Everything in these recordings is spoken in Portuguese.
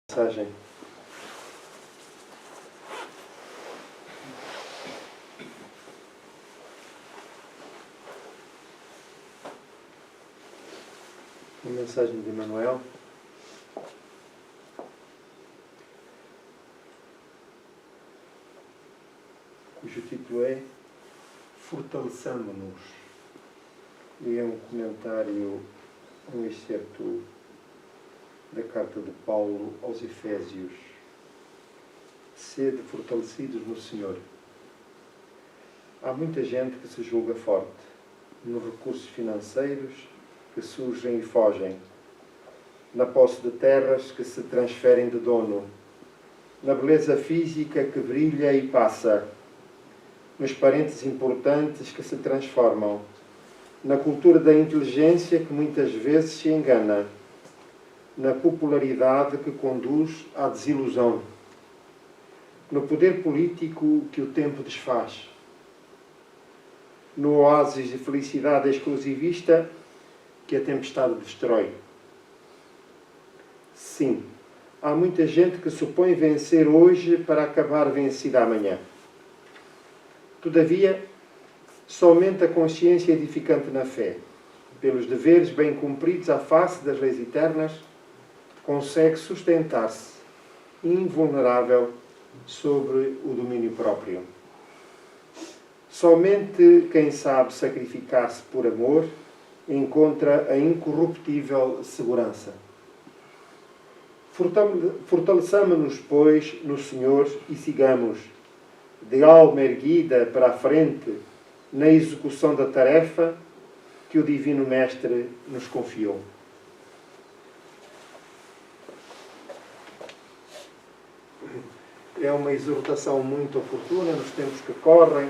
Mensagem. A mensagem de Emmanuel. Cujo título é Fortalecamo-nos. E é um comentário, um excerto da carta de Paulo aos Efésios. Sede fortalecidos no Senhor. Há muita gente que se julga forte nos recursos financeiros que surgem e fogem, na posse de terras que se transferem de dono, na beleza física que brilha e passa, nos parentes importantes que se transformam, na cultura da inteligência que muitas vezes se engana, na popularidade que conduz à desilusão, no poder político que o tempo desfaz, no oásis de felicidade exclusivista que a tempestade destrói. Sim, há muita gente que supõe vencer hoje para acabar vencida amanhã. Todavia, somente a consciência edificante na fé, pelos deveres bem cumpridos à face das leis eternas, consegue sustentar-se invulnerável sobre o domínio próprio. Somente quem sabe sacrificar-se por amor encontra a incorruptível segurança. Fortaleçamo-nos, pois, no Senhor e sigamos, de alma erguida para a frente, na execução da tarefa que o Divino Mestre nos confiou. É uma exortação muito oportuna nos tempos que correm,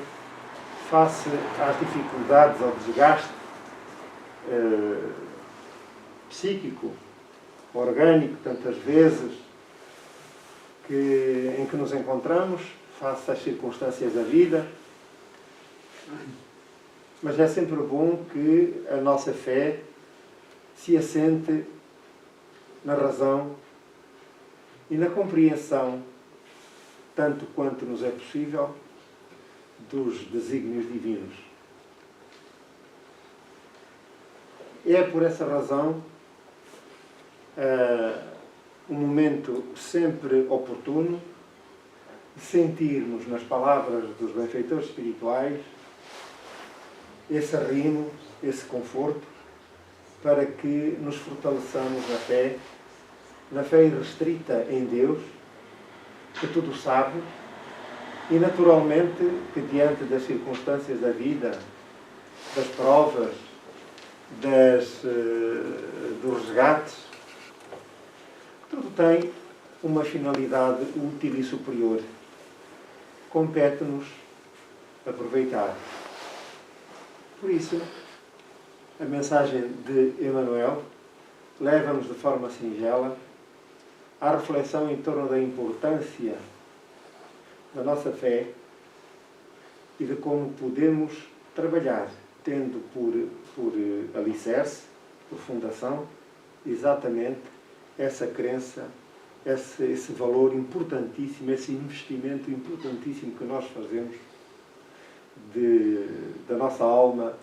face às dificuldades, ao desgaste psíquico, orgânico, tantas vezes, em que nos encontramos, face às circunstâncias da vida. Mas é sempre bom que a nossa fé se assente na razão e na compreensão, tanto quanto nos é possível, dos desígnios divinos. É por essa razão um momento sempre oportuno de sentirmos nas palavras dos benfeitores espirituais esse arrimo, esse conforto, para que nos fortaleçamos na fé irrestrita em Deus, que tudo sabe, e naturalmente que diante das circunstâncias da vida, das provas, dos resgates, tudo tem uma finalidade útil e superior. Compete-nos aproveitar. Por isso, a mensagem de Emmanuel leva-nos de forma singela à reflexão em torno da importância da nossa fé e de como podemos trabalhar, tendo por alicerce, por fundação, exatamente essa crença, esse valor importantíssimo, esse investimento importantíssimo que nós fazemos da nossa alma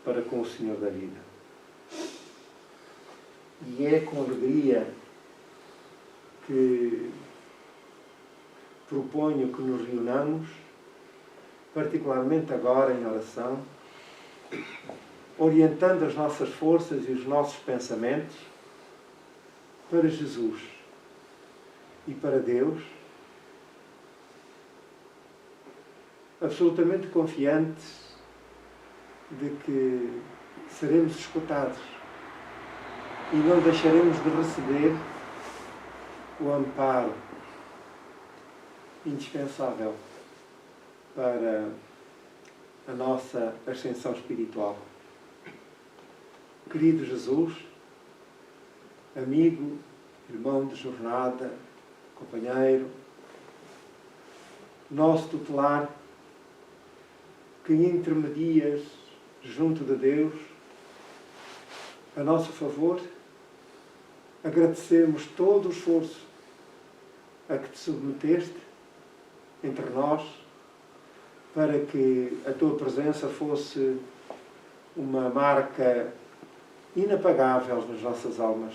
para com o Senhor da vida. E é com alegria que proponho que nos reunamos, particularmente agora em oração, orientando as nossas forças e os nossos pensamentos para Jesus e para Deus, absolutamente confiantes de que seremos escutados e não deixaremos de receber o amparo indispensável para a nossa ascensão espiritual. Querido Jesus, amigo, irmão de jornada, companheiro, nosso tutelar, que intermedias junto de Deus a nosso favor, agradecemos todo o esforço a que te submeteste entre nós, para que a tua presença fosse uma marca inapagável nas nossas almas.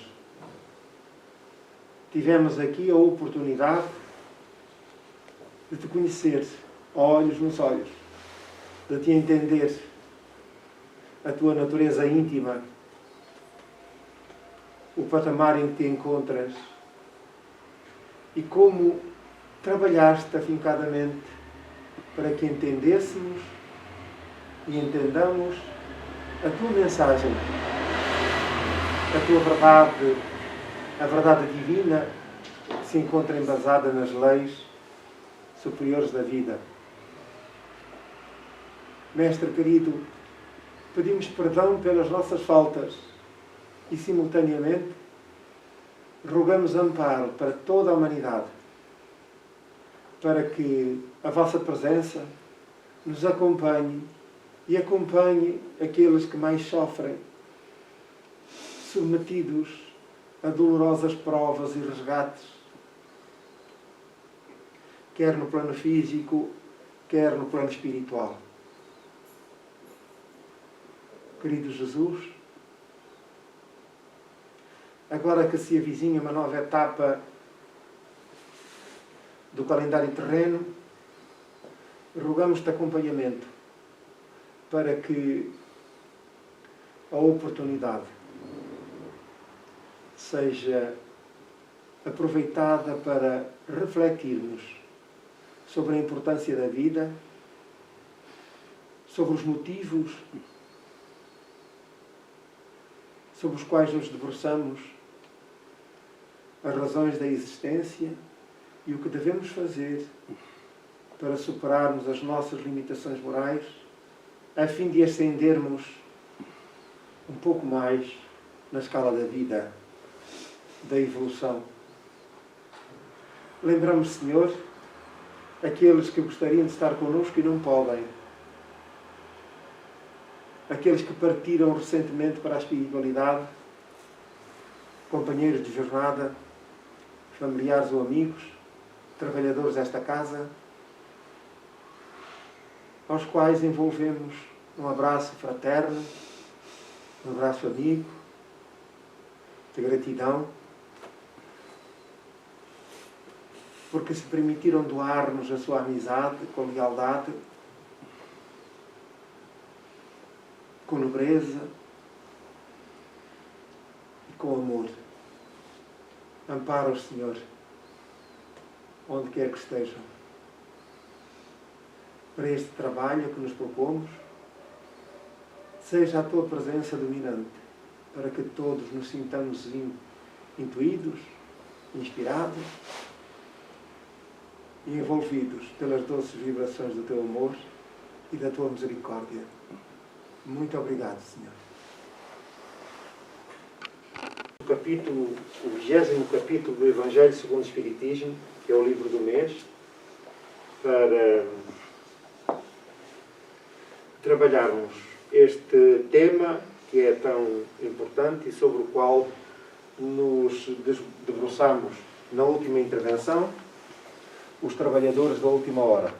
Tivemos aqui a oportunidade de te conhecer, olhos nos olhos, de te entender a tua natureza íntima, o patamar em que te encontras e como trabalhaste afincadamente para que entendêssemos e entendamos a tua mensagem, a tua verdade, a verdade divina que se encontra embasada nas leis superiores da vida. Mestre querido, pedimos perdão pelas nossas faltas e, simultaneamente, rogamos amparo para toda a humanidade, para que a vossa presença nos acompanhe e acompanhe aqueles que mais sofrem, submetidos a dolorosas provas e resgates, quer no plano físico, quer no plano espiritual. Querido Jesus, agora que se avizinha uma nova etapa do calendário terreno, rogamos-te acompanhamento para que a oportunidade seja aproveitada para refletirmos sobre a importância da vida, sobre os motivos sobre os quais nos debruçamos, as razões da existência e o que devemos fazer para superarmos as nossas limitações morais, a fim de ascendermos um pouco mais na escala da vida, da evolução. Lembramos, Senhor, aqueles que gostariam de estar connosco e não podem, aqueles que partiram recentemente para a espiritualidade, companheiros de jornada, familiares ou amigos, trabalhadores desta casa, aos quais envolvemos um abraço fraterno, um abraço amigo, de gratidão, porque se permitiram doar-nos a sua amizade com lealdade, com nobreza e com amor. Ampara-os, Senhor, onde quer que estejam, para este trabalho que nos propomos. Seja a tua presença dominante, para que todos nos sintamos intuídos, inspirados e envolvidos pelas doces vibrações do teu amor e da tua misericórdia. Muito obrigado, Senhor. O 20º capítulo do Evangelho segundo o Espiritismo, que é o livro do mês, para trabalharmos este tema que é tão importante e sobre o qual nos debruçamos na última intervenção, os trabalhadores da última hora.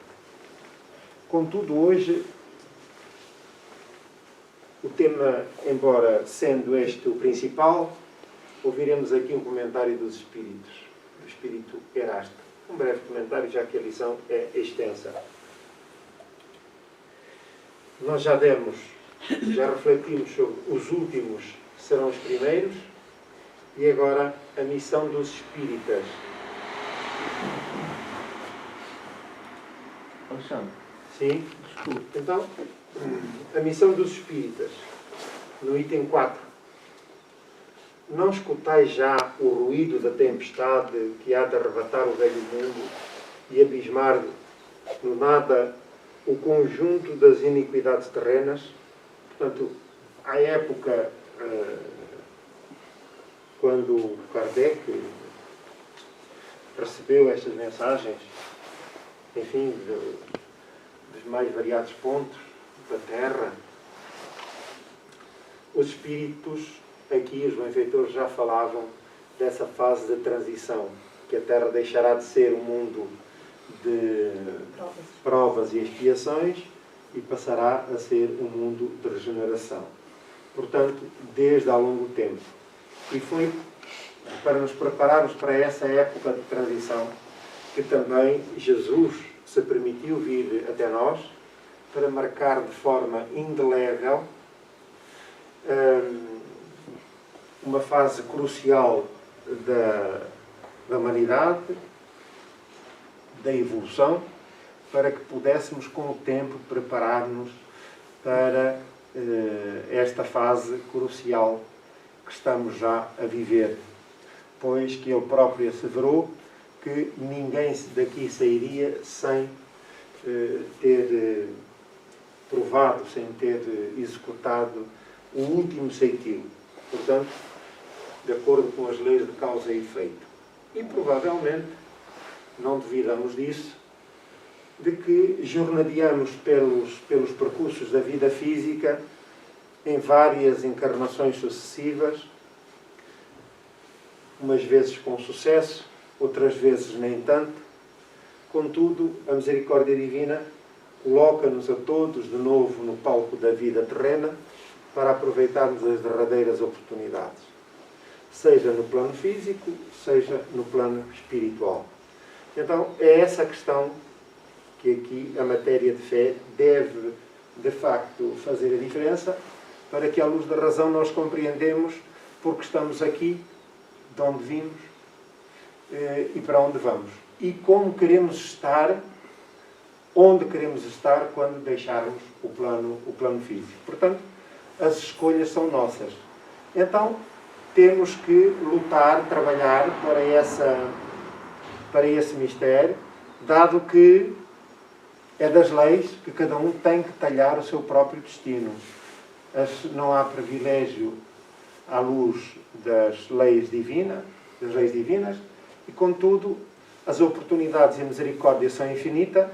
Contudo, hoje, o tema, embora sendo este o principal, ouviremos aqui um comentário dos espíritos, do espírito Erasto. Um breve comentário, já que a lição é extensa. Nós já refletimos sobre os últimos serão os primeiros, e agora a missão dos espíritas. Alexandre. Sim? Desculpe. Então, a missão dos espíritas, no item 4. Não escutais já o ruído da tempestade que há de arrebatar o velho mundo e abismar no nada o conjunto das iniquidades terrenas. Portanto, à época, quando Kardec recebeu estas mensagens, enfim, dos mais variados pontos da Terra, os espíritos, aqui os benfeitores já falavam dessa fase de transição, que a Terra deixará de ser um mundo de provas e expiações e passará a ser um mundo de regeneração. Portanto, desde há longo tempo. E foi para nos prepararmos para essa época de transição que também Jesus se permitiu vir até nós para marcar de forma indelével uma fase crucial da humanidade, da evolução, para que pudéssemos com o tempo preparar-nos para esta fase crucial que estamos já a viver, pois que ele próprio asseverou que ninguém daqui sairia sem ter provado, sem ter executado o último ceitil. Portanto, de acordo com as leis de causa e efeito. E provavelmente, não duvidamos disso, de que jornadeamos pelos percursos da vida física em várias encarnações sucessivas, umas vezes com sucesso, outras vezes nem tanto. Contudo, a misericórdia divina coloca-nos a todos de novo no palco da vida terrena para aproveitarmos as derradeiras oportunidades, seja no plano físico, seja no plano espiritual. Então, é essa questão que aqui a matéria de fé deve, de facto, fazer a diferença, para que, à luz da razão, nós compreendemos porque estamos aqui, de onde vimos e para onde vamos. E como queremos estar, onde queremos estar quando deixarmos o plano físico. Portanto, as escolhas são nossas. Então, temos que lutar, trabalhar para esse mistério, dado que é das leis que cada um tem que talhar o seu próprio destino. Não há privilégio à luz das leis divinas, e, contudo, as oportunidades e a misericórdia são infinitas,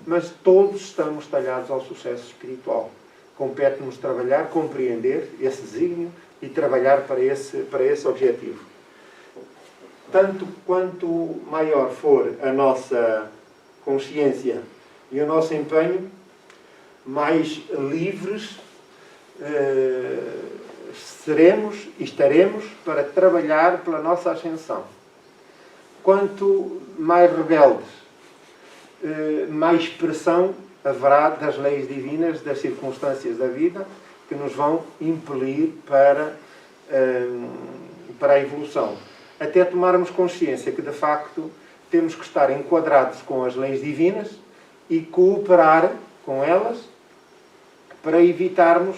mas todos estamos talhados ao sucesso espiritual. Compete-nos trabalhar, compreender esse desígnio e trabalhar para esse objetivo. Tanto quanto maior for a nossa consciência e o nosso empenho, mais livres seremos e estaremos para trabalhar pela nossa ascensão. Quanto mais rebeldes, mais pressão haverá das leis divinas, das circunstâncias da vida, que nos vão impelir para a evolução. Até tomarmos consciência que, de facto, temos que estar enquadrados com as leis divinas e cooperar com elas para evitarmos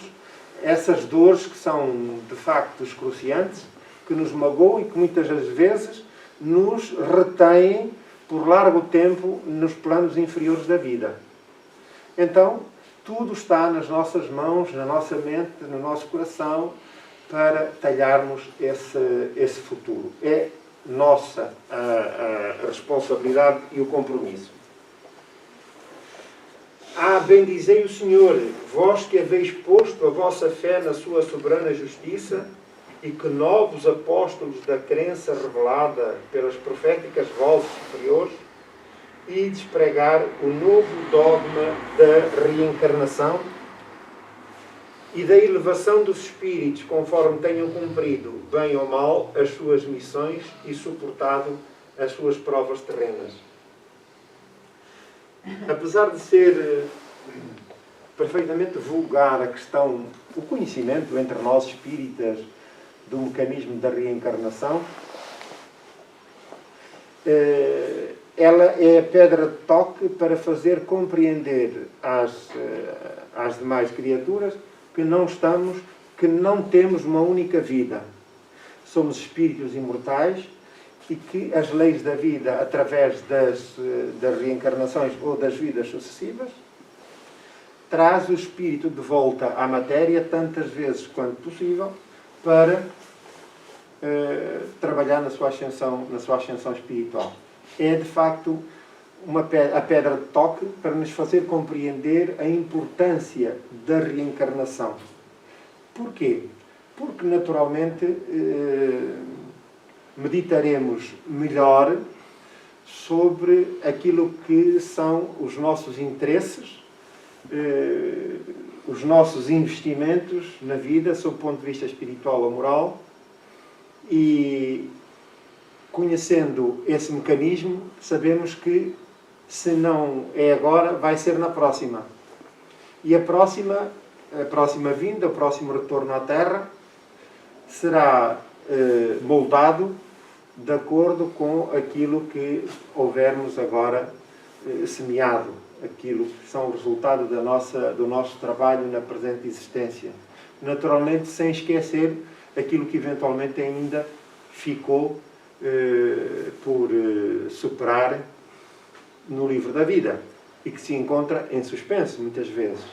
essas dores que são, de facto, excruciantes, que nos magoam e que muitas das vezes nos retêm por largo tempo nos planos inferiores da vida. Então, tudo está nas nossas mãos, na nossa mente, no nosso coração, para talharmos esse futuro. É nossa a responsabilidade e o compromisso. Bendizei o Senhor, vós que haveis posto a vossa fé na sua soberana justiça e que novos apóstolos da crença revelada pelas proféticas vozes superiores e despregar o novo dogma da reencarnação e da elevação dos espíritos conforme tenham cumprido, bem ou mal, as suas missões e suportado as suas provas terrenas. Apesar de ser perfeitamente vulgar a questão, o conhecimento entre nós espíritas do mecanismo da reencarnação, ela é a pedra de toque para fazer compreender às demais criaturas que não temos uma única vida. Somos espíritos imortais e que as leis da vida, através das reencarnações ou das vidas sucessivas, traz o espírito de volta à matéria tantas vezes quanto possível para trabalhar na sua ascensão espiritual. É, de facto, a pedra de toque para nos fazer compreender a importância da reencarnação. Porquê? Porque, naturalmente, meditaremos melhor sobre aquilo que são os nossos interesses, os nossos investimentos na vida, sob o ponto de vista espiritual ou moral, e conhecendo esse mecanismo, sabemos que se não é agora, vai ser na próxima. E a próxima vinda, o próximo retorno à Terra, será moldado de acordo com aquilo que houvermos agora semeado, aquilo que são o resultado do nosso trabalho na presente existência. Naturalmente, sem esquecer aquilo que eventualmente ainda ficou por superar no livro da vida e que se encontra em suspenso muitas vezes.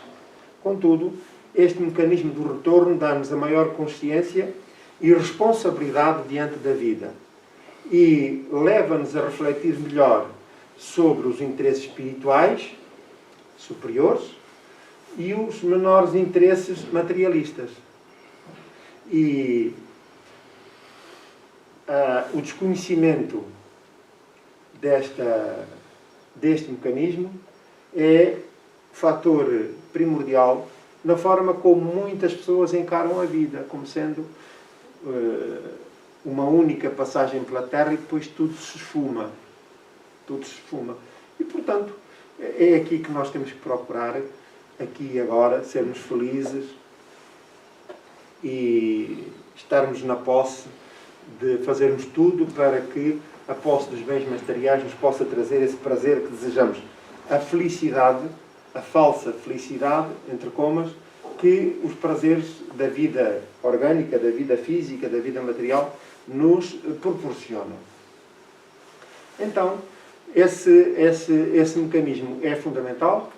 Contudo, este mecanismo do retorno dá-nos a maior consciência e responsabilidade diante da vida e leva-nos a refletir melhor sobre os interesses espirituais superiores e os menores interesses materialistas. E o desconhecimento deste mecanismo é fator primordial na forma como muitas pessoas encaram a vida, como sendo uma única passagem pela Terra e depois tudo se esfuma. Tudo se esfuma. E, portanto, é aqui que nós temos que procurar, aqui e agora, sermos felizes e estarmos na posse de fazermos tudo para que a posse dos bens materiais nos possa trazer esse prazer que desejamos. A felicidade, a falsa felicidade, entre comas, que os prazeres da vida orgânica, da vida física, da vida material, nos proporcionam. Então, esse mecanismo é fundamental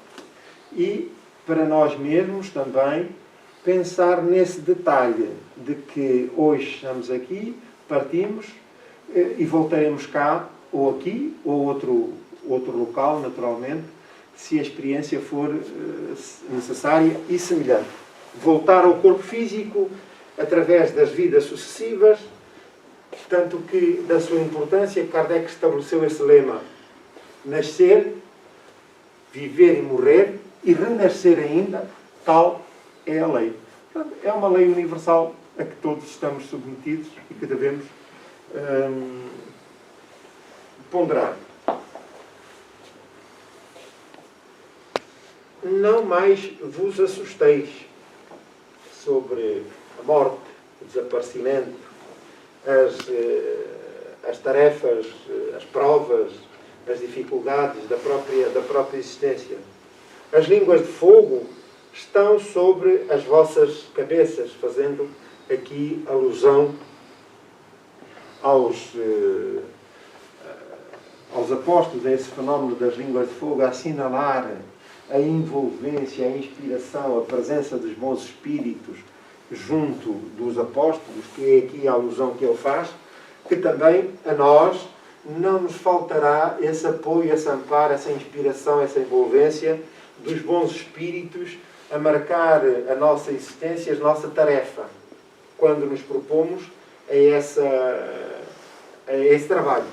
e, para nós mesmos também, pensar nesse detalhe de que hoje estamos aqui, partimos e voltaremos cá, ou aqui, ou outro local, naturalmente, se a experiência for necessária e semelhante. Voltar ao corpo físico através das vidas sucessivas, tanto que, da sua importância, Kardec estabeleceu esse lema: nascer, viver e morrer, e renascer ainda, tal é a lei. Portanto, é uma lei universal a que todos estamos submetidos e que devemos ponderar. Não mais vos assusteis sobre a morte, o desaparecimento, as tarefas, as provas, as dificuldades da própria existência. As línguas de fogo estão sobre as vossas cabeças, fazendo aqui alusão aos apóstolos, a esse fenómeno das línguas de fogo, a assinalar a envolvência, a inspiração, a presença dos bons espíritos junto dos apóstolos, que é aqui a alusão que ele faz, que também a nós não nos faltará esse apoio, esse amparo, essa inspiração, essa envolvência dos bons espíritos a marcar a nossa existência, a nossa tarefa, quando nos propomos a esse trabalho.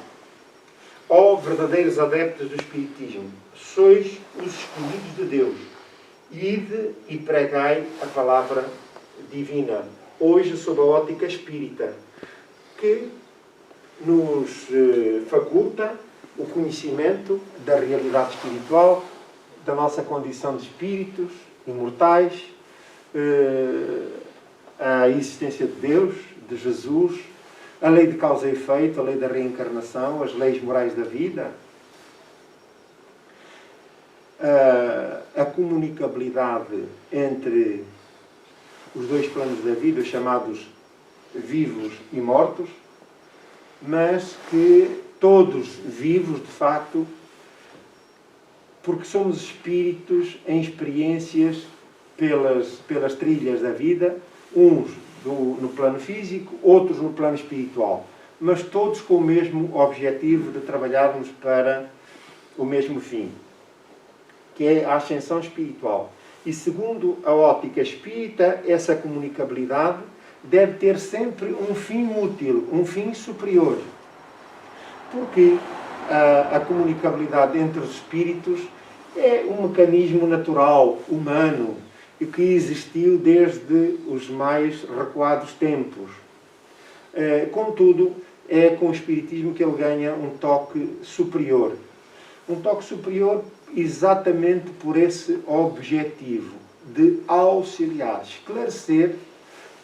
Ó verdadeiros adeptos do Espiritismo, sois os escolhidos de Deus. Ide e pregai a palavra divina, hoje sob a ótica espírita, que nos faculta o conhecimento da realidade espiritual, da nossa condição de espíritos imortais, a existência de Deus, de Jesus, a lei de causa e efeito, a lei da reencarnação, as leis morais da vida, a comunicabilidade entre os dois planos da vida, chamados vivos e mortos, mas que todos vivos, de facto, porque somos espíritos em experiências pelas trilhas da vida, uns no plano físico, outros no plano espiritual, mas todos com o mesmo objetivo de trabalharmos para o mesmo fim, que é a ascensão espiritual. E segundo a ótica espírita, essa comunicabilidade deve ter sempre um fim útil, um fim superior. Porque a comunicabilidade entre os espíritos é um mecanismo natural, humano, e que existiu desde os mais recuados tempos. Contudo, é com o espiritismo que ele ganha um toque superior. Um toque superior exatamente por esse objetivo de auxiliar, esclarecer,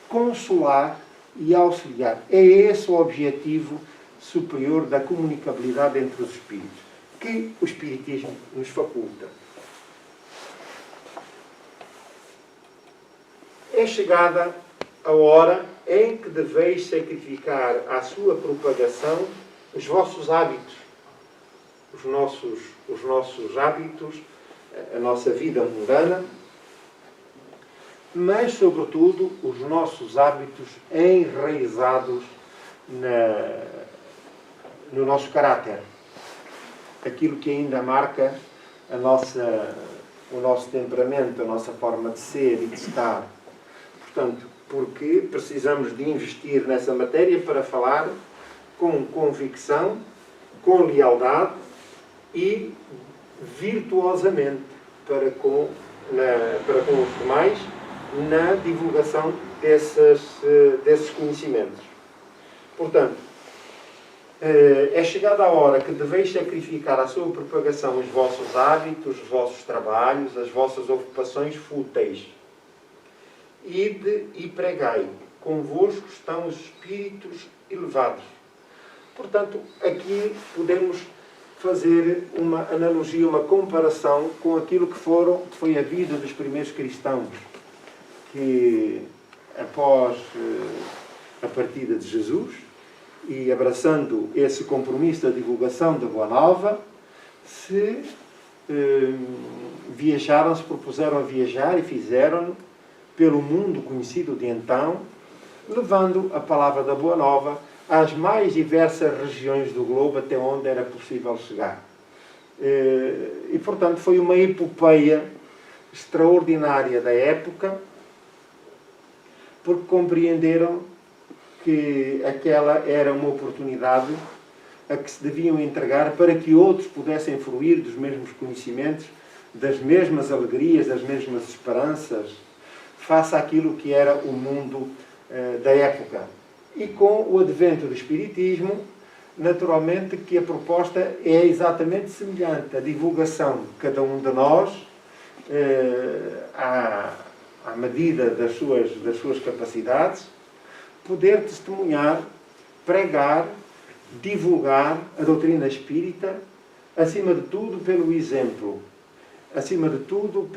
consolar e auxiliar. É esse o objetivo superior da comunicabilidade entre os espíritos, que o espiritismo nos faculta. É chegada a hora em que deveis sacrificar à sua propagação os vossos hábitos, os nossos hábitos, a nossa vida mundana, mas, sobretudo, os nossos hábitos enraizados no nosso caráter. Aquilo que ainda marca o nosso temperamento, a nossa forma de ser e de estar. Portanto, porque precisamos de investir nessa matéria para falar com convicção, com lealdade e virtuosamente para com os demais na divulgação desses conhecimentos. Portanto, é chegada a hora que deveis sacrificar à sua propagação os vossos hábitos, os vossos trabalhos, as vossas ocupações fúteis. Ide e pregai, convosco estão os espíritos elevados. Portanto, aqui podemos fazer uma analogia, uma comparação com aquilo que foi a vida dos primeiros cristãos, que após a partida de Jesus e abraçando esse compromisso da divulgação da Boa Nova, se propuseram a viajar e fizeram-no pelo mundo conhecido de então, levando a palavra da Boa Nova às mais diversas regiões do globo até onde era possível chegar. E, portanto, foi uma epopeia extraordinária da época, porque compreenderam que aquela era uma oportunidade a que se deviam entregar para que outros pudessem fruir dos mesmos conhecimentos, das mesmas alegrias, das mesmas esperanças, face àquilo que era o mundo da época. E com o advento do Espiritismo, naturalmente que a proposta é exatamente semelhante. A divulgação de cada um de nós, à medida das suas capacidades, poder testemunhar, pregar, divulgar a doutrina espírita, acima de tudo pelo exemplo, acima de tudo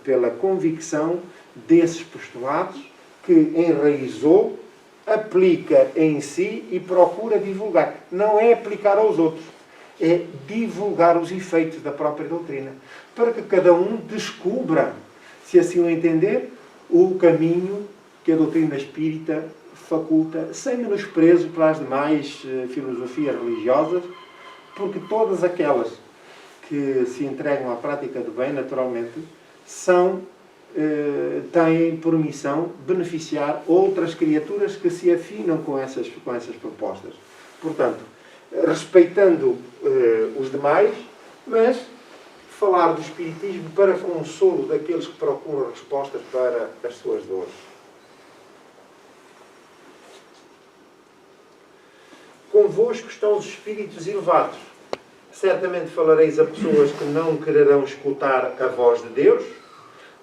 pela convicção desses postulados que enraizou, aplica em si e procura divulgar. Não é aplicar aos outros, é divulgar os efeitos da própria doutrina, para que cada um descubra, se assim o entender, o caminho que a doutrina espírita faculta, sem menosprezo pelas demais filosofias religiosas, porque todas aquelas que se entregam à prática do bem, naturalmente, têm por missão beneficiar outras criaturas que se afinam com essas propostas. Portanto, respeitando os demais, mas falar do Espiritismo para consolo daqueles que procuram respostas para as suas dores. Convosco estão os espíritos elevados. Certamente falareis a pessoas que não quererão escutar a voz de Deus,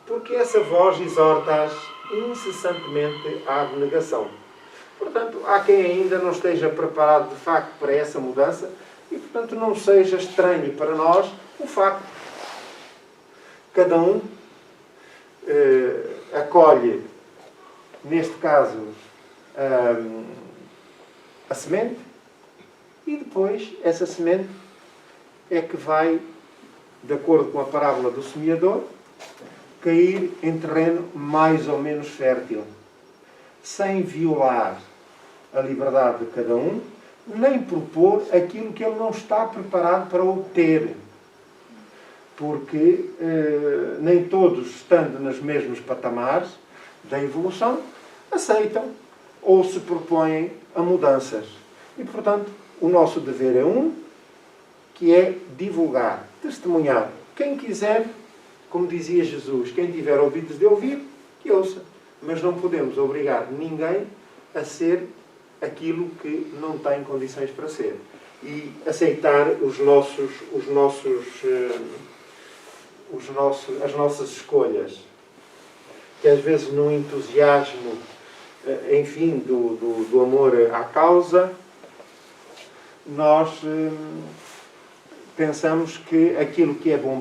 porque essa voz exorta-as incessantemente à abnegação. Portanto, há quem ainda não esteja preparado de facto para essa mudança e, portanto, não seja estranho para nós o facto. Cada um acolhe, neste caso, a semente, e depois essa semente é que vai, de acordo com a parábola do semeador, cair em terreno mais ou menos fértil, sem violar a liberdade de cada um, nem propor aquilo que ele não está preparado para obter. Porque nem todos, estando nos mesmos patamares da evolução, aceitam ou se propõem a mudanças. E, portanto, o nosso dever é que é divulgar, testemunhar. Quem quiser, como dizia Jesus, quem tiver ouvidos de ouvir, que ouça. Mas não podemos obrigar ninguém a ser aquilo que não tem condições para ser. E aceitar as nossas escolhas. Que às vezes no entusiasmo, enfim, do amor à causa, nós pensamos que aquilo que é bom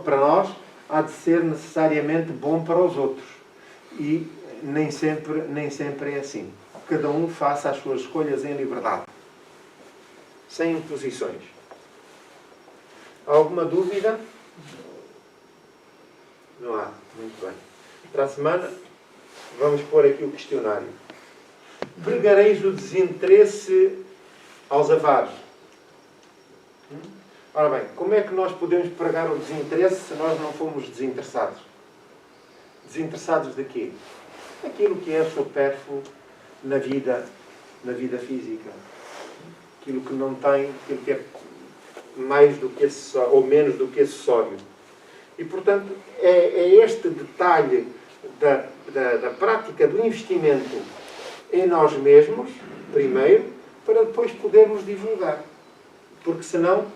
para nós há de ser necessariamente bom para os outros. E nem sempre é assim. Cada um faça as suas escolhas em liberdade, sem imposições. Alguma dúvida? Não há. Muito bem. Para a semana, vamos pôr aqui o questionário. Pregareis o desinteresse aos avaros? Ora bem, como é que nós podemos pregar o desinteresse se nós não formos desinteressados? Desinteressados de quê? Aquilo que é supérfluo na vida física. Aquilo que não tem, aquilo que é mais do que ou menos do que acessório. E, portanto, é este detalhe da prática do investimento em nós mesmos, primeiro, para depois podermos divulgar. Porque senão,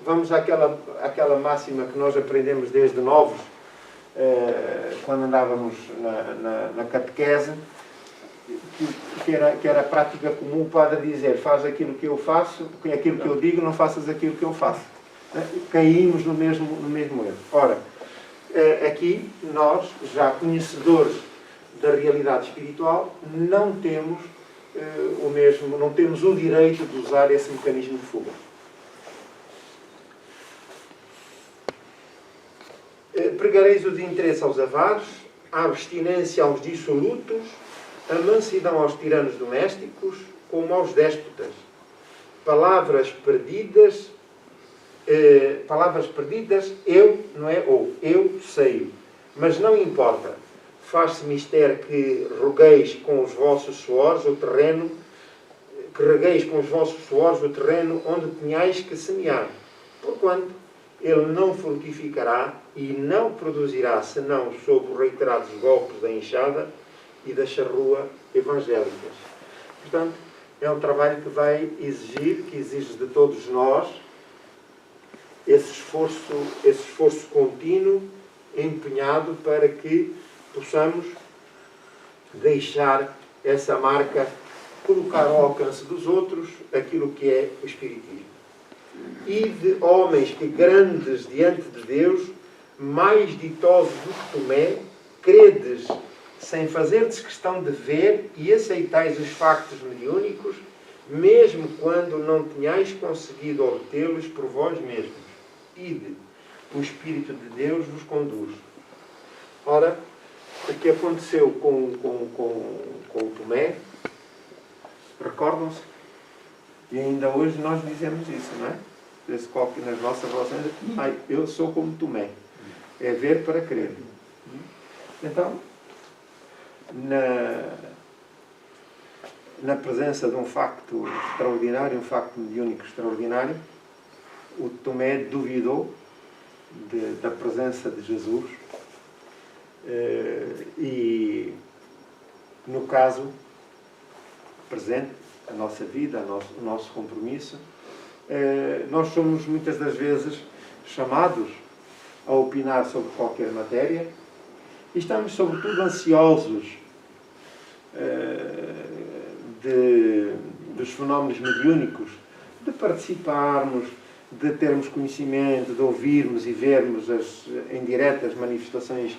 vamos àquela máxima que nós aprendemos desde novos, quando andávamos na catequese, que era a prática comum, o padre dizer: faz aquilo que eu faço, aquilo que eu digo, não faças aquilo que eu faço. Caímos no mesmo erro. Ora, aqui nós, já conhecedores da realidade espiritual, não temos o direito de usar esse mecanismo de fuga. Pregareis o desinteresse aos avaros, a abstinência aos dissolutos, a mansidão aos tiranos domésticos, como aos déspotas. Palavras perdidas, eu sei, mas não importa. Faz-se mister que regueis com os vossos suores o terreno, onde tenhais que semear, porquanto ele não frutificará e não produzirá senão sob os reiterados golpes da enxada e da charrua evangélicas. Portanto, é um trabalho que exige de todos nós esse esforço contínuo, empenhado para que possamos deixar essa marca, colocar ao alcance dos outros aquilo que é o Espiritismo. E de homens que grandes diante de Deus, mais ditosos do que Tomé, credes, sem fazerdes questão de ver, e aceitais os factos mediúnicos, mesmo quando não tenhais conseguido obtê-los por vós mesmos. Ide, o Espírito de Deus vos conduz. Ora, o que aconteceu com Tomé, recordam-se? E ainda hoje nós dizemos isso, não é? Nas nossas relações, eu sou como Tomé. É ver para crer. Então, na presença de um facto extraordinário, um facto mediúnico extraordinário, o Tomé duvidou da presença de Jesus e, no caso presente, a nossa vida, o nosso compromisso, nós somos muitas das vezes chamados a opinar sobre qualquer matéria e estamos sobretudo ansiosos dos fenómenos mediúnicos, de participarmos, de termos conhecimento, de ouvirmos e vermos em direto as manifestações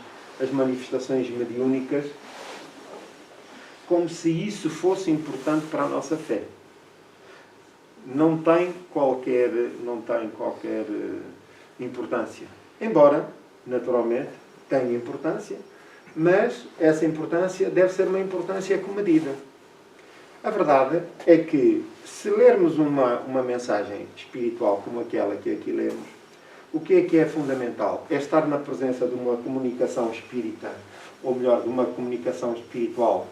mediúnicas, como se isso fosse importante para a nossa fé. Não tem qualquer importância. Embora, naturalmente, tenha importância, mas essa importância deve ser uma importância comedida. A verdade é que, se lermos uma mensagem espiritual como aquela que aqui lemos, o que é fundamental? É estar na presença de uma comunicação espírita, ou melhor, de uma comunicação espiritual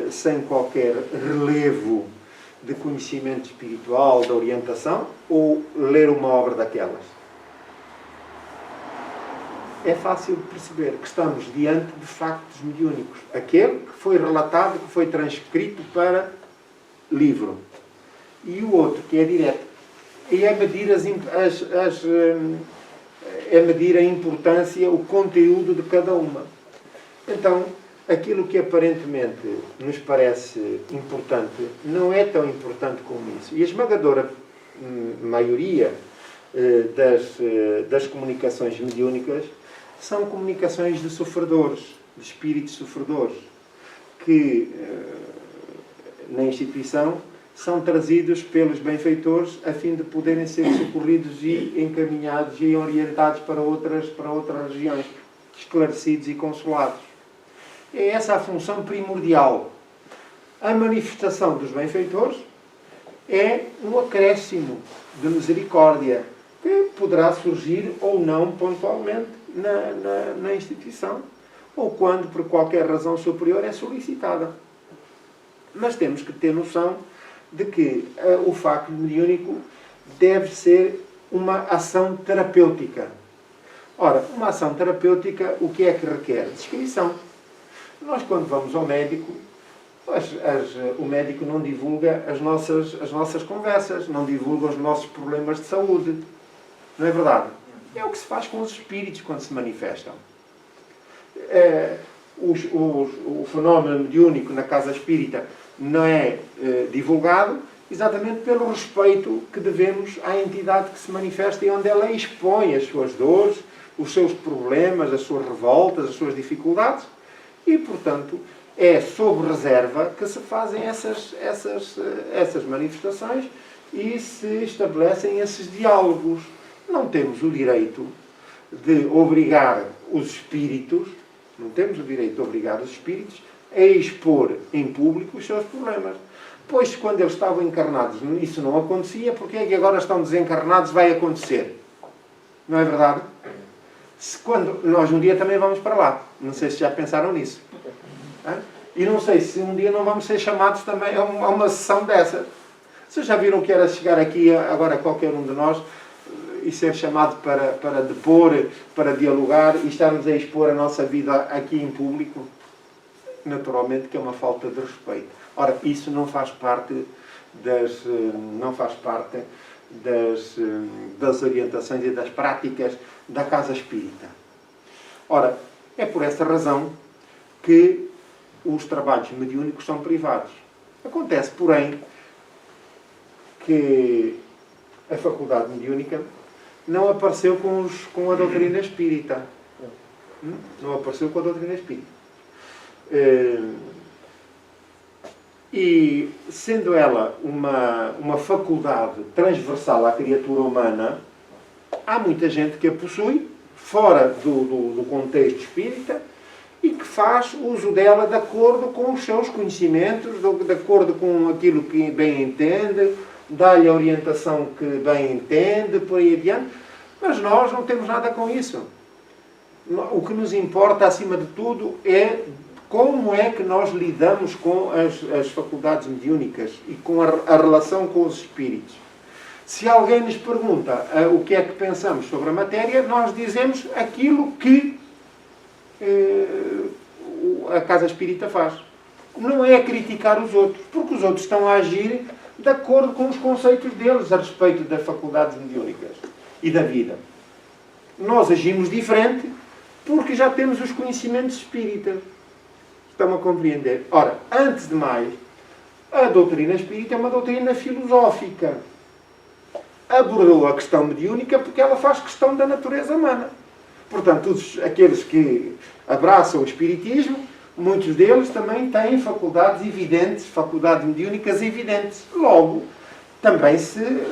sem qualquer relevo de conhecimento espiritual, de orientação, ou ler uma obra daquelas? É fácil de perceber que estamos diante de factos mediúnicos. Aquele que foi relatado, que foi transcrito para livro. E o outro, que é direto. E é medir a importância, o conteúdo de cada uma. Então, aquilo que aparentemente nos parece importante não é tão importante como isso. E a esmagadora maioria das comunicações mediúnicas são comunicações de sofredores, de espíritos sofredores, que na instituição são trazidos pelos benfeitores a fim de poderem ser socorridos e encaminhados e orientados para outras regiões, esclarecidos e consolados. É essa a função primordial. A manifestação dos benfeitores é um acréscimo de misericórdia que poderá surgir ou não pontualmente na instituição, ou quando, por qualquer razão superior, é solicitada. Mas temos que ter noção de que o facto mediúnico deve ser uma ação terapêutica. Ora, uma ação terapêutica, o que é que requer? Descrição. Nós, quando vamos ao médico, o médico não divulga as nossas conversas, não divulga os nossos problemas de saúde. Não é verdade? É o que se faz com os espíritos quando se manifestam. O fenómeno mediúnico na casa espírita não é divulgado exatamente pelo respeito que devemos à entidade que se manifesta e onde ela expõe as suas dores, os seus problemas, as suas revoltas, as suas dificuldades. E, portanto, é sob reserva que se fazem essas manifestações e se estabelecem esses diálogos. Não temos o direito de obrigar os espíritos, a expor em público os seus problemas. Pois, quando eles estavam encarnados, isso não acontecia, porque é que agora estão desencarnados vai acontecer? Não é verdade? Quando nós um dia também vamos para lá. Não sei se já pensaram nisso. E não sei se um dia não vamos ser chamados também a uma sessão dessa. Vocês já viram o que era chegar aqui, agora qualquer um de nós, e ser chamado para depor, para dialogar e estarmos a expor a nossa vida aqui em público? Naturalmente que é uma falta de respeito. Ora, isso não faz parte das orientações e das práticas da casa espírita. Ora, é por essa razão que os trabalhos mediúnicos são privados. Acontece, porém, que a faculdade mediúnica não apareceu com a doutrina espírita. Não apareceu com a doutrina espírita. E, sendo ela uma faculdade transversal à criatura humana, há muita gente que a possui, fora do contexto espírita, e que faz uso dela de acordo com os seus conhecimentos, de acordo com aquilo que bem entende, dá-lhe a orientação que bem entende, por aí adiante. Mas nós não temos nada com isso. O que nos importa, acima de tudo, é como é que nós lidamos com as faculdades mediúnicas e com a relação com os espíritos. Se alguém nos pergunta o que é que pensamos sobre a matéria, nós dizemos aquilo que a casa espírita faz. Não é criticar os outros, porque os outros estão a agir de acordo com os conceitos deles a respeito das faculdades mediúnicas e da vida. Nós agimos diferente porque já temos os conhecimentos espíritas. Estão a compreender? Ora, antes de mais, a doutrina espírita é uma doutrina filosófica. Abordou a questão mediúnica porque ela faz questão da natureza humana. Portanto, aqueles que abraçam o espiritismo, muitos deles também têm faculdades evidentes, faculdades mediúnicas evidentes. Logo, também se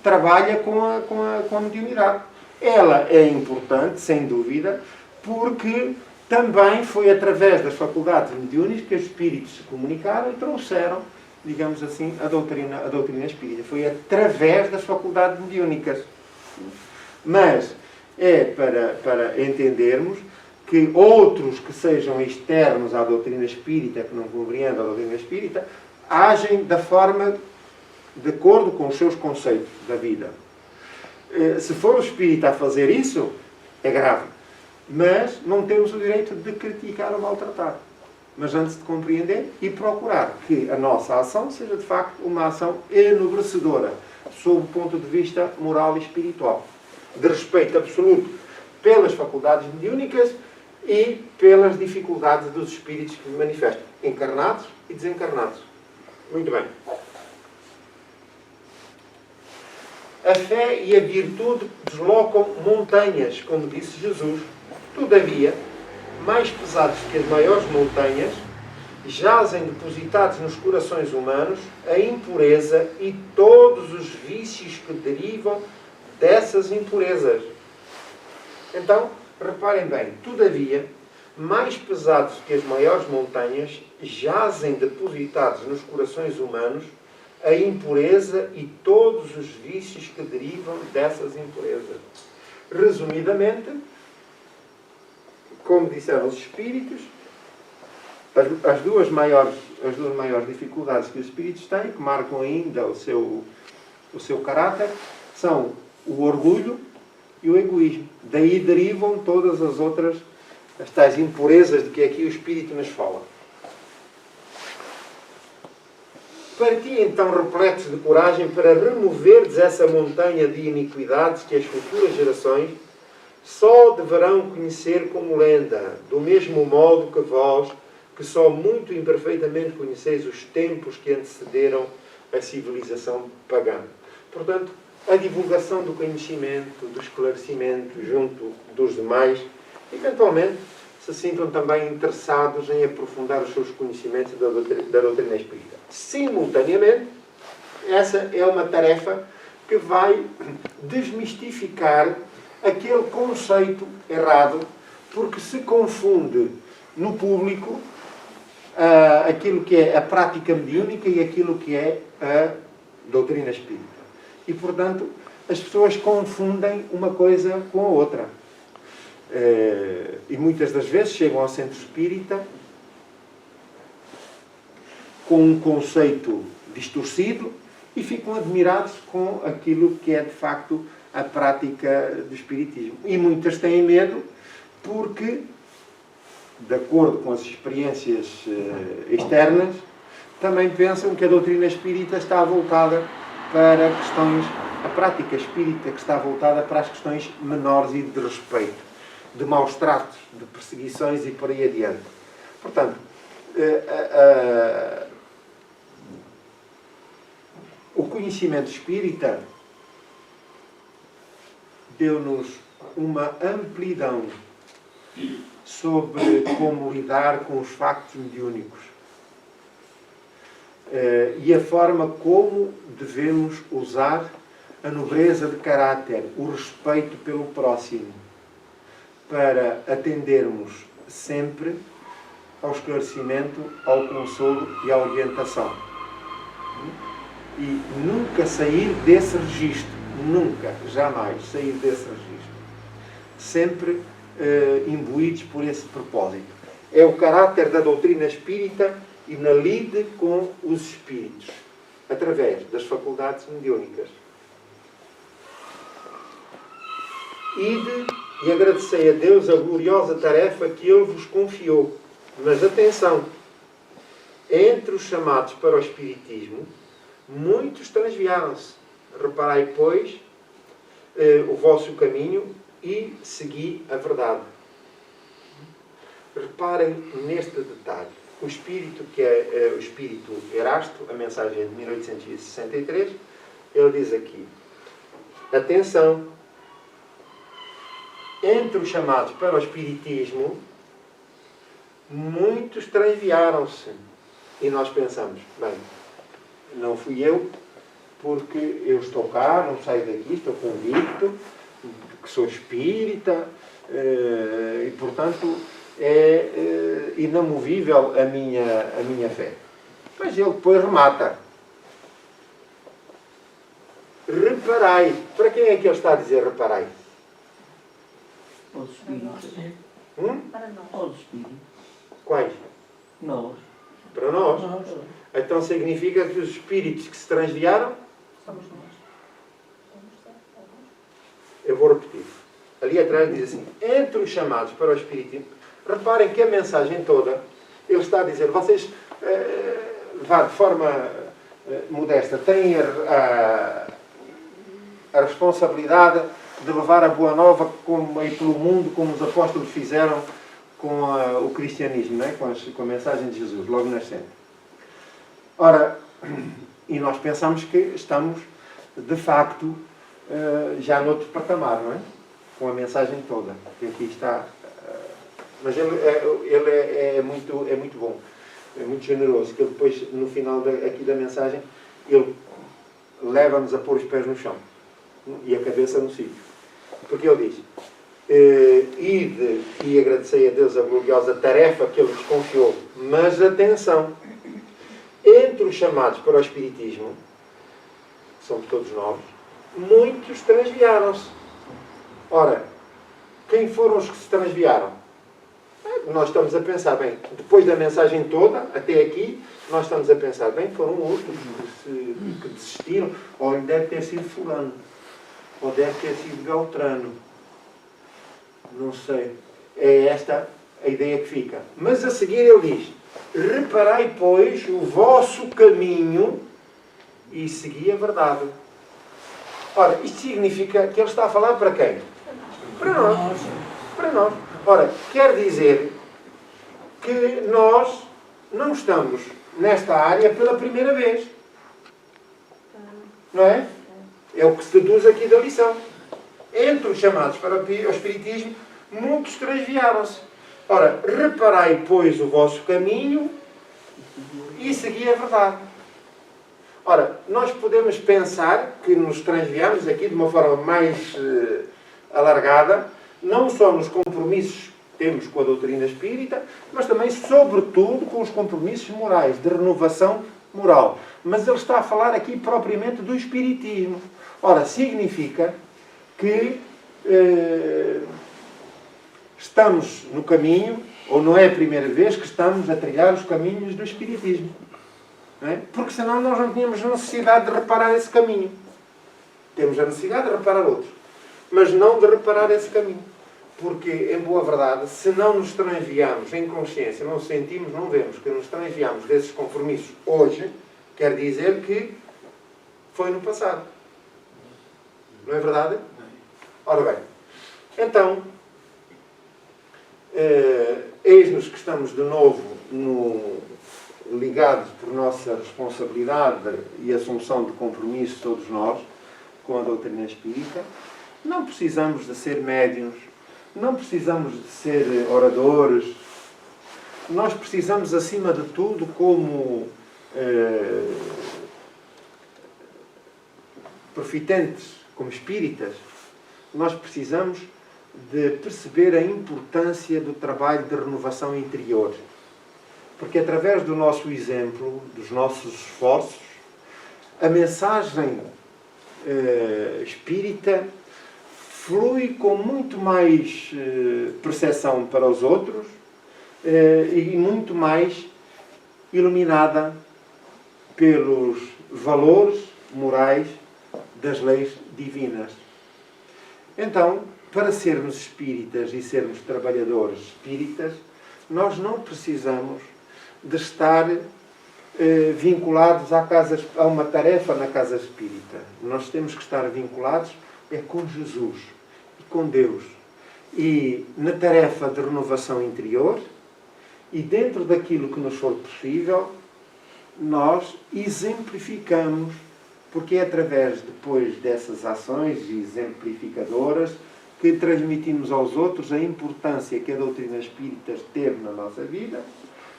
trabalha com a mediunidade. Ela é importante, sem dúvida, porque também foi através das faculdades mediúnicas que os espíritos se comunicaram e trouxeram, digamos assim, a doutrina espírita. Foi através das faculdades mediúnicas. Mas é para entendermos que outros que sejam externos à doutrina espírita, que não compreendam a doutrina espírita, agem da forma de acordo com os seus conceitos da vida. Se for o espírito a fazer isso, é grave. Mas não temos o direito de criticar ou maltratar. Mas antes de compreender e procurar que a nossa ação seja de facto uma ação enobrecedora, sob o ponto de vista moral e espiritual. De respeito absoluto pelas faculdades mediúnicas e pelas dificuldades dos espíritos que manifestam, encarnados e desencarnados. Muito bem. A fé e a virtude deslocam montanhas, como disse Jesus. Todavia, mais pesados que as maiores montanhas, jazem depositados nos corações humanos a impureza e todos os vícios que derivam dessas impurezas. Então, reparem bem, todavia, mais pesados que as maiores montanhas, jazem depositados nos corações humanos a impureza e todos os vícios que derivam dessas impurezas. Resumidamente, como disseram os espíritos, as duas maiores dificuldades que os espíritos têm, que marcam ainda o seu caráter, são o orgulho e o egoísmo. Daí derivam todas as outras, as tais impurezas de que aqui o espírito nos fala. Parti então repletos de coragem para removerdes essa montanha de iniquidades que as futuras gerações só deverão conhecer como lenda, do mesmo modo que vós, que só muito imperfeitamente conheceis os tempos que antecederam a civilização pagã. Portanto, a divulgação do conhecimento, do esclarecimento junto dos demais, eventualmente se sintam também interessados em aprofundar os seus conhecimentos da doutrina espírita. Simultaneamente, essa é uma tarefa que vai desmistificar aquele conceito errado, porque se confunde no público aquilo que é a prática mediúnica e aquilo que é a doutrina espírita. E, portanto, as pessoas confundem uma coisa com a outra. E muitas das vezes chegam ao centro espírita com um conceito distorcido e ficam admirados com aquilo que é, de facto, a prática do espiritismo. E muitas têm medo porque, de acordo com as experiências externas, também pensam que a doutrina espírita está voltada para questões, a prática espírita que está voltada para as questões menores e de respeito, de maus tratos, de perseguições e por aí adiante. Portanto, o conhecimento espírita deu-nos uma amplidão sobre como lidar com os factos mediúnicos e a forma como devemos usar a nobreza de caráter, o respeito pelo próximo, para atendermos sempre ao esclarecimento, ao consolo e à orientação. E nunca sair desse registro, nunca, jamais sair desse registro. Sempre imbuídos por esse propósito. É o caráter da doutrina espírita e na lide com os espíritos, através das faculdades mediúnicas. Ide e agradecei a Deus a gloriosa tarefa que Ele vos confiou. Mas atenção, entre os chamados para o espiritismo, muitos transviaram-se. Reparai, pois, o vosso caminho e segui a verdade. Reparem neste detalhe. O espírito, que é o espírito Erasto, a mensagem é de 1863, ele diz aqui: atenção, entre os chamados para o espiritismo, muitos transviaram-se. E nós pensamos, bem, não fui eu, porque eu estou cá, não saio daqui, estou convicto, que sou espírita, e portanto é inamovível a minha fé. Mas ele depois remata. Reparai. Para quem é que ele está a dizer reparai? Os espíritos. Para nós. Os espíritos. Quais? Nós. Para nós. Nós. Então significa que os espíritos que se transviaram Somos nós. Eu vou repetir. Ali atrás diz assim, entre os chamados para o Espiritismo, reparem que a mensagem toda, ele está a dizer, vocês, de forma modesta, têm a responsabilidade de levar a boa nova aí pelo mundo, como os apóstolos fizeram com o cristianismo, não é? Com a mensagem de Jesus, logo nascente. Ora, e nós pensamos que estamos, de facto, já noutro patamar, não é? Com a mensagem toda, que aqui está. Mas ele é muito bom, é muito generoso, que ele depois, no final aqui da mensagem, ele leva-nos a pôr os pés no chão e a cabeça no sítio. Porque ele diz, ide e agradecei a Deus a gloriosa tarefa que ele nos confiou. Mas atenção, entre os chamados para o Espiritismo, que somos todos novos, muitos transviaram-se. Ora, quem foram os que se transviaram? Nós estamos a pensar, bem, depois da mensagem toda, até aqui, nós estamos a pensar, bem, foram outros que desistiram, ou deve ter sido fulano, ou deve ter sido Beltrano. Não sei. É esta a ideia que fica. Mas a seguir ele diz, reparai, pois, o vosso caminho e segui a verdade. Ora, isto significa que ele está a falar para quem? Para nós. Para nós. Ora, quer dizer que nós não estamos nesta área pela primeira vez. Não é? É o que se deduz aqui da lição. Entre os chamados para o Espiritismo, muitos transviaram-se. Ora, reparai, pois, o vosso caminho e segui a verdade. Ora, nós podemos pensar que nos transviamos aqui de uma forma mais alargada, não só nos compromissos que temos com a doutrina espírita, mas também, sobretudo, com os compromissos morais, de renovação moral. Mas ele está a falar aqui propriamente do espiritismo. Ora, significa que estamos no caminho, ou não é a primeira vez que estamos a trilhar os caminhos do espiritismo. Não é? Porque senão nós não tínhamos necessidade de reparar esse caminho. Temos a necessidade de reparar outros, mas não de reparar esse caminho. Porque, em boa verdade, se não nos transviamos em consciência, não sentimos, não vemos que nos transviamos desses compromissos hoje, quer dizer que foi no passado. Não é verdade? Ora bem, então, eis-nos que estamos de novo ligados por nossa responsabilidade e assunção de compromisso, todos nós, com a doutrina espírita. Não precisamos de ser médiuns, não precisamos de ser oradores, nós precisamos, acima de tudo, como profitentes, como espíritas, nós precisamos de perceber a importância do trabalho de renovação interior. Porque através do nosso exemplo, dos nossos esforços, a mensagem espírita flui com muito mais percepção para os outros e muito mais iluminada pelos valores morais das leis divinas. Então, para sermos espíritas e sermos trabalhadores espíritas, nós não precisamos de estar vinculados a uma tarefa na casa espírita. Nós temos que estar vinculados com Jesus e com Deus. E na tarefa de renovação interior, e dentro daquilo que nos for possível, nós exemplificamos, porque é através depois dessas ações exemplificadoras que transmitimos aos outros a importância que a doutrina espírita teve na nossa vida,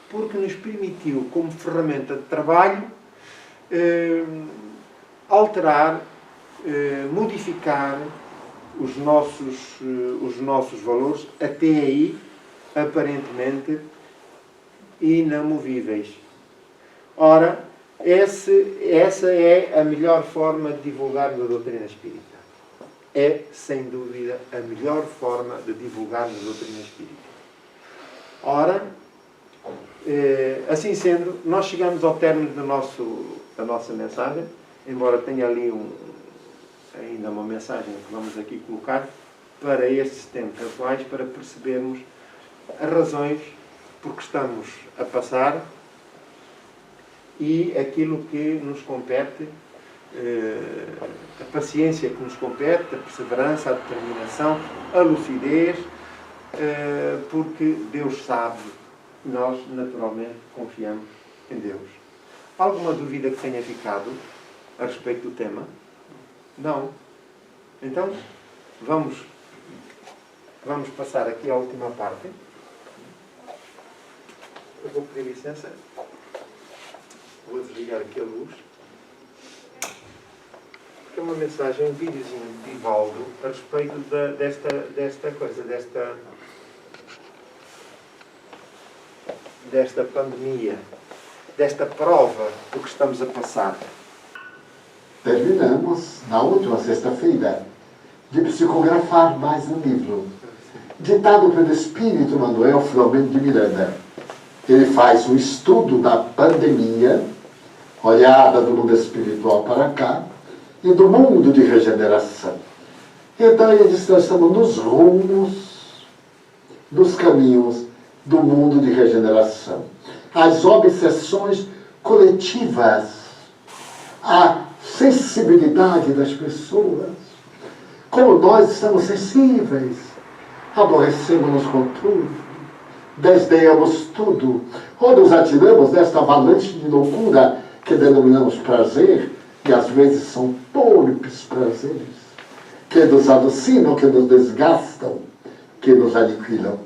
porque nos permitiu, como ferramenta de trabalho, alterar, modificar os nossos valores, até aí, aparentemente, inamovíveis. Ora, essa é a melhor forma de divulgarmos a doutrina espírita. É, sem dúvida, a melhor forma de divulgarmos a doutrina espírita. Ora, assim sendo, nós chegamos ao término da nossa mensagem embora tenha ali ainda uma mensagem que vamos aqui colocar para estes tempos atuais, para percebermos as razões por que estamos a passar e aquilo que nos compete, a paciência que nos compete, a perseverança, a determinação, a lucidez, porque Deus sabe, nós naturalmente confiamos em Deus. Alguma dúvida que tenha ficado a respeito do tema? Não? Então, vamos passar aqui à última parte. Eu vou pedir licença. Vou desligar aqui a luz. Porque é uma mensagem, um videozinho de Divaldo a respeito desta coisa, desta pandemia, desta prova do que estamos a passar. Terminamos, na última sexta-feira, de psicografar mais um livro, ditado pelo espírito Manuel Filomeno de Miranda. Ele faz um estudo da pandemia, olhada do mundo espiritual para cá, e do mundo de regeneração. Então ele diz que nós estamos nos rumos, nos caminhos do mundo de regeneração. As obsessões coletivas, a sensibilidade das pessoas, como nós estamos sensíveis, aborrecemos-nos com tudo, desdenhamos tudo, ou nos atiramos nesta avalanche de loucura que denominamos prazer, e às vezes são torpes prazeres, que nos alucinam, que nos desgastam, que nos aniquilam.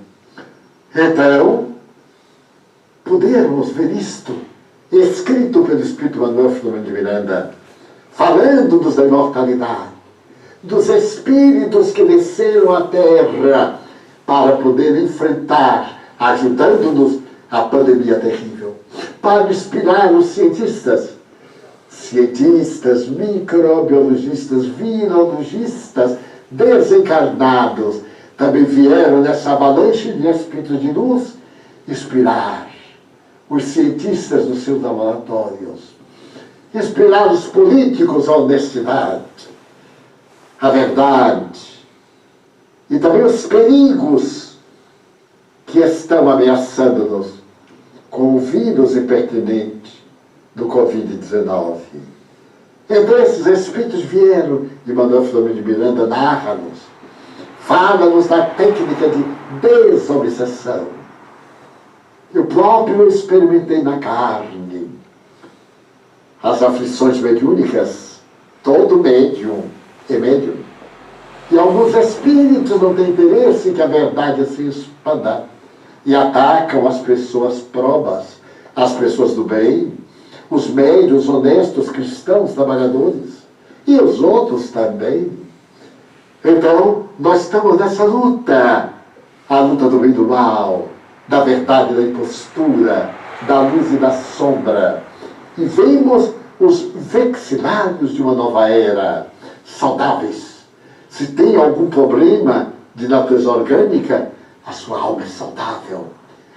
Então, podermos ver isto, escrito pelo Espírito Manuel Filomeno de Miranda, falando-nos da imortalidade, dos espíritos que desceram à Terra para poder enfrentar, ajudando-nos a pandemia terrível, para inspirar os cientistas, microbiologistas, virologistas, desencarnados, também vieram nessa avalanche de espíritos de luz inspirar os cientistas nos seus laboratórios, inspirar os políticos à honestidade, à verdade, e também os perigos que estão ameaçando-nos com o vírus impertinente do Covid-19. Então esses espíritos vieram, e Manuel Filomeno de Miranda narra-nos, fala-nos da técnica de desobsessão. Eu próprio experimentei na carne as aflições mediúnicas, todo médium é médium. E alguns espíritos não têm interesse que a verdade se expanda e atacam as pessoas probas, as pessoas do bem, os médios honestos, cristãos, trabalhadores, e os outros também. Então, nós estamos nessa luta, a luta do bem e do mal, da verdade e da impostura, da luz e da sombra. E vemos os vexilários de uma nova era, saudáveis. Se tem algum problema de natureza orgânica, a sua alma é saudável.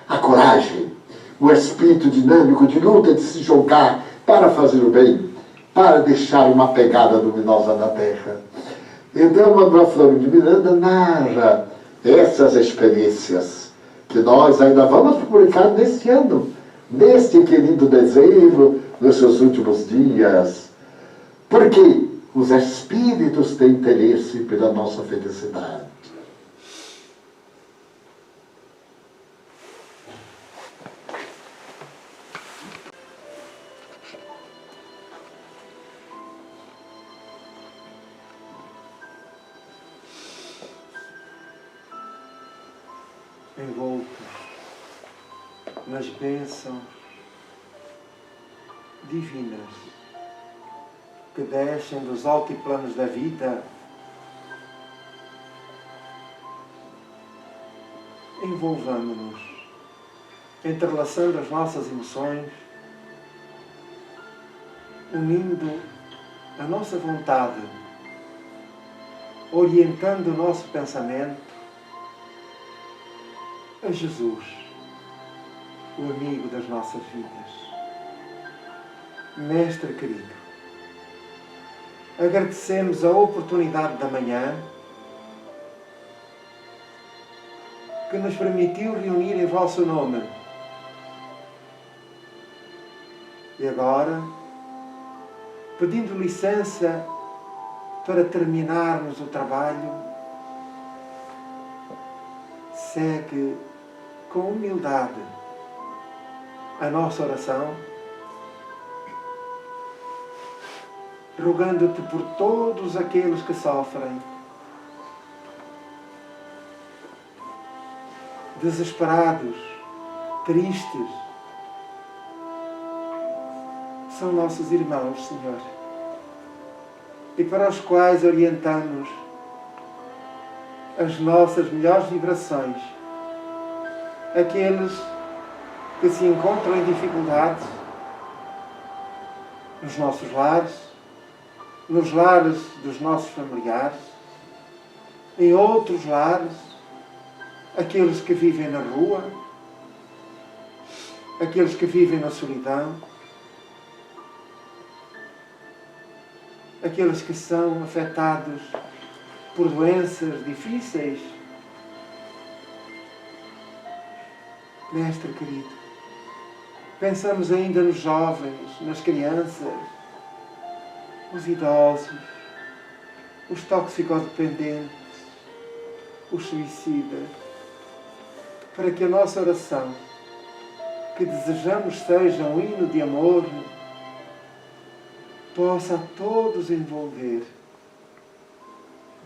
A coragem, o espírito dinâmico de luta, de se jogar para fazer o bem, para deixar uma pegada luminosa na Terra. Então, Manuel Filomeno de Miranda narra essas experiências que nós ainda vamos publicar neste ano, neste querido dezembro, nos seus últimos dias. Porque os espíritos têm interesse pela nossa felicidade. Envolto nas bênçãos divinas que descem dos altiplanos da vida, envolvamos-nos, entrelaçando as nossas emoções, unindo a nossa vontade, orientando o nosso pensamento a Jesus, o amigo das nossas vidas. Mestre querido, Agradecemos a oportunidade da manhã que nos permitiu reunir em vosso nome. E agora, pedindo licença para terminarmos o trabalho, segue com humildade a nossa oração, rogando-te por todos aqueles que sofrem, desesperados, tristes. São nossos irmãos, Senhor, e para os quais orientamos as nossas melhores vibrações, aqueles que se encontram em dificuldades nos nossos lares, nos lares dos nossos familiares, em outros lares, aqueles que vivem na rua, aqueles que vivem na solidão, aqueles que são afetados por doenças difíceis. Mestre querido, pensamos ainda nos jovens, nas crianças, os idosos, os toxicodependentes, os suicidas, para que a nossa oração, que desejamos seja um hino de amor, possa a todos envolver,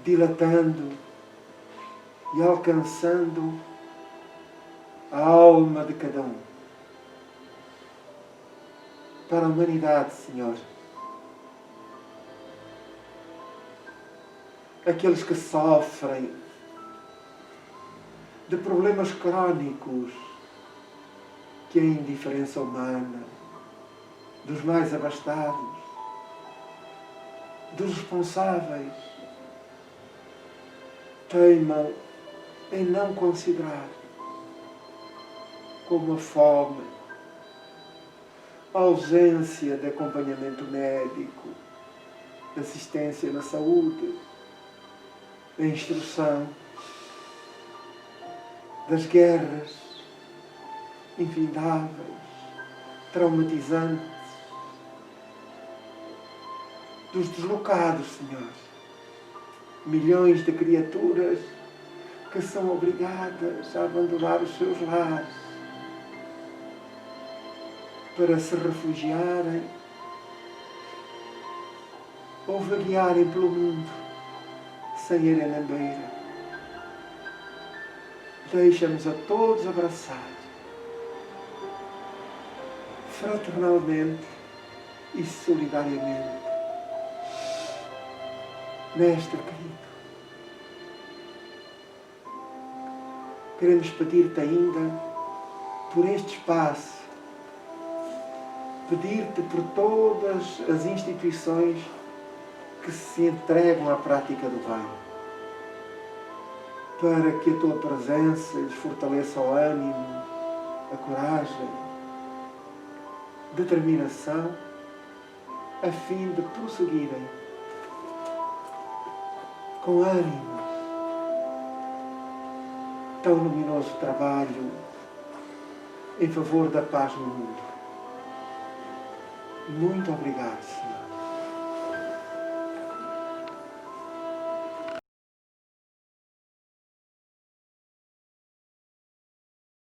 dilatando e alcançando a alma de cada um. Para a humanidade, Senhor, aqueles que sofrem de problemas crónicos, que é a indiferença humana, dos mais abastados, dos responsáveis, teimam em não considerar como a fome, a ausência de acompanhamento médico, de assistência na saúde, a instrução, das guerras infindáveis, traumatizantes, dos deslocados, Senhor. Milhões de criaturas que são obrigadas a abandonar os seus lares para se refugiarem ou vaguearem pelo mundo sem irem na beira. Deixa-nos a todos abraçar fraternalmente e solidariamente. Mestre querido, queremos pedir-te ainda por este espaço, pedir-te por todas as instituições que se entregam à prática do bem, para que a tua presença lhes fortaleça o ânimo, a coragem, determinação, a fim de prosseguirem com ânimo tão luminoso trabalho em favor da paz no mundo. Muito obrigado, Senhor.